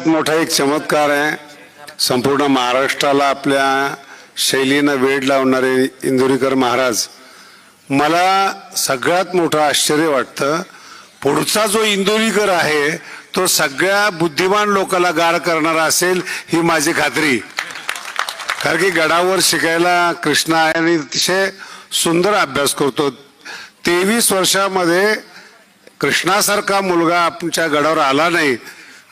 सगळ्यात मोठा एक चमत्कार आहे. संपूर्ण महाराष्ट्राला आपल्या शैलीनं वेड लावणारे इंदुरीकर महाराज. मला सगळ्यात मोठं आश्चर्य वाटतं, पुढचा जो इंदुरीकर आहे तो सगळ्या बुद्धिमान लोकांना गार करणारा असेल ही माझी खात्री. कारण की गडावर शिकायला कृष्णा आहे आणि अतिशय सुंदर अभ्यास करतो. 23 वर्षामध्ये कृष्णासारखा मुलगा आमच्या गडावर आला नाही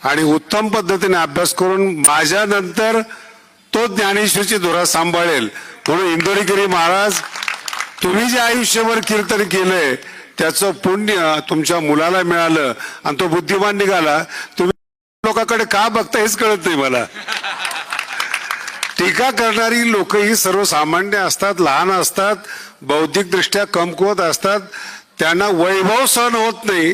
आणि उत्तम पद्धतीने अभ्यास करून माझ्यानंतर तो ज्ञानेश्वरीची धुरा सांभाळेल. म्हणून इंदुरीकरी महाराज, तुम्ही जे आयुष्यभर कीर्तन केलंय त्याचं पुण्य तुमच्या मुलाला मिळालं आणि तो बुद्धिमान निघाला. तुम्ही लोकांकडे का बघता हेच कळत नाही मला. टीका करणारी लोक ही सर्वसामान्य असतात, लहान असतात, बौद्धिकदृष्ट्या कमकुवत असतात. त्यांना वैभव सहन होत नाही,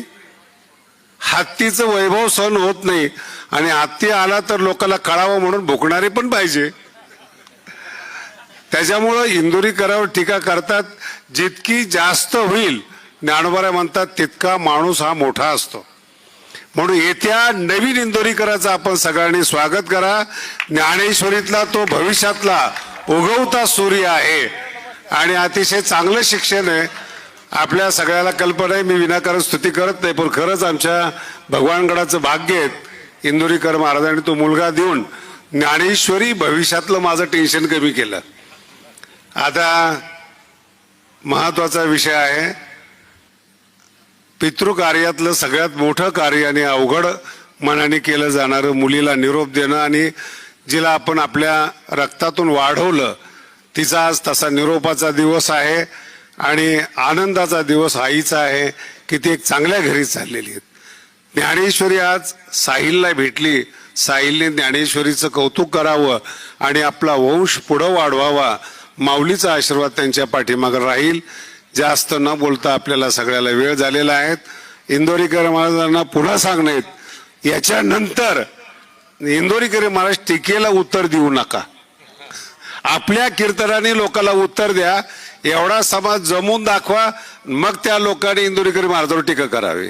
हत्तीचं वैभव सहन होत नाही आणि हत्ती आला तर लोकांना कळावं म्हणून भुकणारे पण पाहिजे. त्याच्यामुळं इंदुरीकरावर टीका करतात. जितकी जास्त होईल, ज्ञानोबा म्हणतात, तितका माणूस हा मोठा असतो. म्हणून येत्या नवीन इंदुरीकराचं आपण सगळ्यांनी स्वागत करा. ज्ञानेश्वरीतला तो भविष्यातला उगवता सूर्य आहे आणि अतिशय चांगलं शिक्षण आहे. आपल्या सगळ्याला कल्पना आहे, मी विनाकारण स्तुती करत नाही, पण खरंच आमच्या भगवानगडाचं भाग्य आहे इंदुरीकर महाराजांनी तो मुलगा देऊन ज्ञानेश्वरी भविष्यातलं माझं टेन्शन कमी केलं. आता महत्वाचा विषय आहे, पितृकार्यातलं सगळ्यात मोठं कार्य आणि अवघड मनाने केलं जाणारं मुलीला निरोप देणं आणि जिला आपण आपल्या रक्तातून वाढवलं तिचा आज तसा निरोपाचा दिवस आहे आणि आनंदाचा दिवस आईचा आहे की ती एक चांगल्या घरी चाललेली आहे. ज्ञानेश्वरी आज साहिलला भेटली. साहिलने ज्ञानेश्वरीचं कौतुक करावं आणि आपला वंश पुढं वाढवावा. माऊलीचा आशीर्वाद त्यांच्या पाठीमागे राहील. जास्त न बोलता आपल्याला सगळ्याला वेळ झालेला आहे. इंदुरीकर महाराजांना पुन्हा सांगण्यात, याच्यानंतर इंदुरीकर महाराज टीकेला उत्तर देऊ नका. आपल्या कीर्तनाने लोकांना उत्तर द्या. एवढा समाज जमून दाखवा, मग त्या लोकांनी इंदुरीकर महाराजांवर टीका करावी.